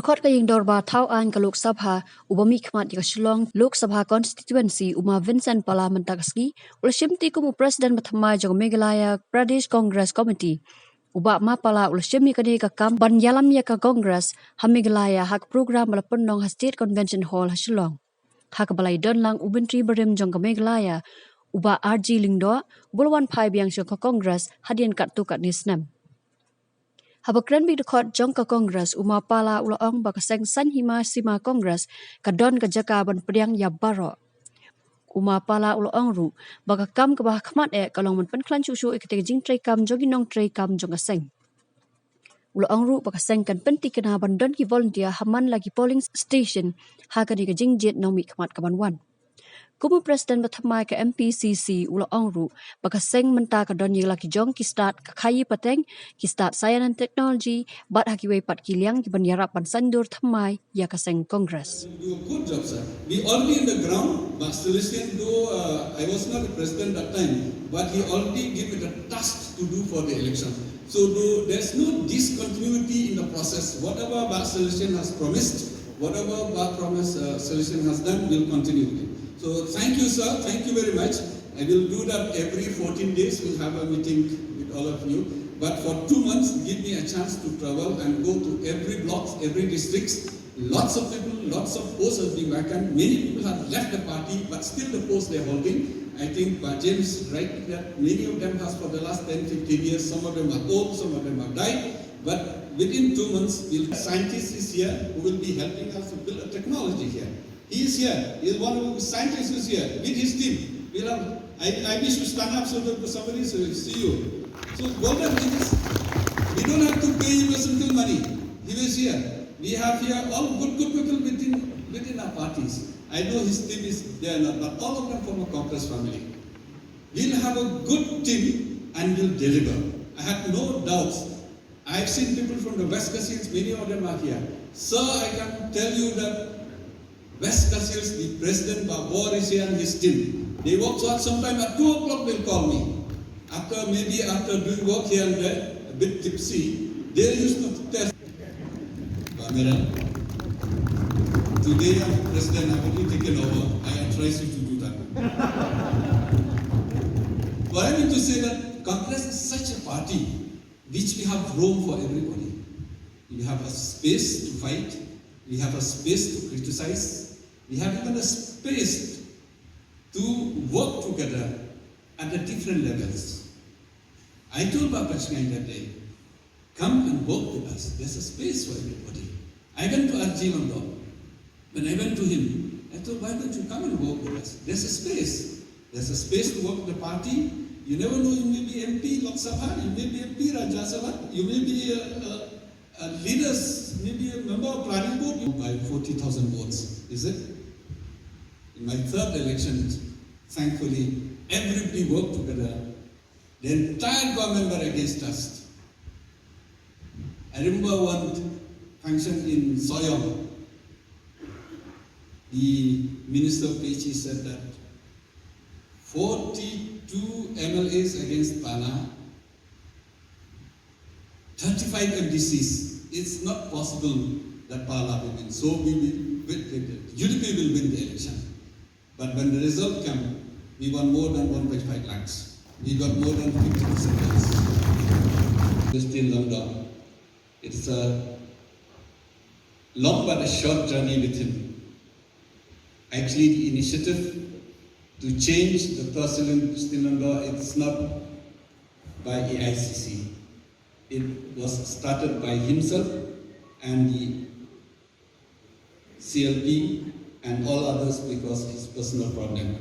Khot ka ying dorba thau an ka Lok Sabha ubami khmat ka Shillong Lok Sabha constituency uma Vincent parliament takski ul Shimti kumu president mathmai jong Meghalaya Pradesh Congress Committee uba ma pala ul Shimi kadi ka kam ban yalam ya ka Congress ha Meghalaya hak program malapun nong ha State Convention Hall ha Shillong hak balai don lang ubentri berim jong ka Meghalaya uba RG lingdo bulwan phai biang jong ka Congress hadien kat tu kat nisnam Habakran big khot jong ka Congress uma pala ulaong bakaseng san hima sima Congress kadon ka jaka ban priang ya baro uma pala ulaong ru bakakam ka bah khmat kalong man pen klan chu chu ikte jing trai kam jogi nong trai kam jong aseng ulaong ru bakaseng kan penti kana ban don ki volunteer haman lagi polling station ha ka ni ka jing jet nong mi khmat ka ban wan Kumu President Bathamai ke MPCC ulaong ru bakaseng menta ka don yela ki jong ki start ka khayi pateng ki start science and technology bat hakiwe pat ki liang ki banyara pan sandur thamai ya kaseng Congress. Do a good job, sir. We already in the ground, but Celestian, though I was not the president that time, but he already gave it a task to do for the election. So there's no discontinuity in the process. Whatever Bak Celestian has promised, whatever Bak promise Celestian has done, will continue with it. So thank you, sir. Thank you very much. I will do that every 14 days. We'll have a meeting with all of you. But for 2 months, give me a chance to travel and go to every block, every district. Lots of people, lots of posts have been vacant. Many people have left the party, but still the posts they're holding. I think James is right that many of them has for the last 10, 15 years. Some of them are old, some of them have died. But within 2 months, scientist is here who will be helping us to build a technology here. He is here. He is one of the scientists who is here with his team. I wish to stand up so that somebody will see you. So Golden is, we don't have to pay him a single money. He was here. We have here all good people within our parties. I know his team is there not, but all of them from a Congress family. We'll have a good team and we'll deliver. I have no doubts. I've seen people from the West Cassils, many of them are here. Sir, I can tell you that West Cassils, the President Babor is here and his team. They work hard. Sometime at 2 o'clock they'll call me. After doing work here and there, a bit tipsy, they used to test. Camera. Today I'm President, I've already taken over. I advise you to do that. But I mean to say that Congress is such a party which we have room for everybody. We have a space to fight. We have a space to criticize. We have even a space to work together at the different levels. I told Bapachkai that day, come and work with us. There's a space for everybody. I went to Shillong. When I went to him, I thought, why don't you come and work with us? There's a space. There's a space to work with the party. You never know, you may be MP Lok Sabha, you may be MP Rajya Sabha, you may be leaders, maybe a member of planning board by 40,000 votes, is it? In my third election, thankfully, everybody worked together. The entire government were against us. I remember one function in Soyong. The Minister of PHE said that 42 MLAs against Pana, 35 MDCs. It's not possible that Pala will win. So UDP will win the election. But when the result came, we won more than 1.5 lakhs. We got more than 50% votes. We're still long down. It's a long but a short journey with him. Actually, the initiative to change the Shillong law, it's not by AICC. It was started by himself and the CLP and all others because of his personal problem.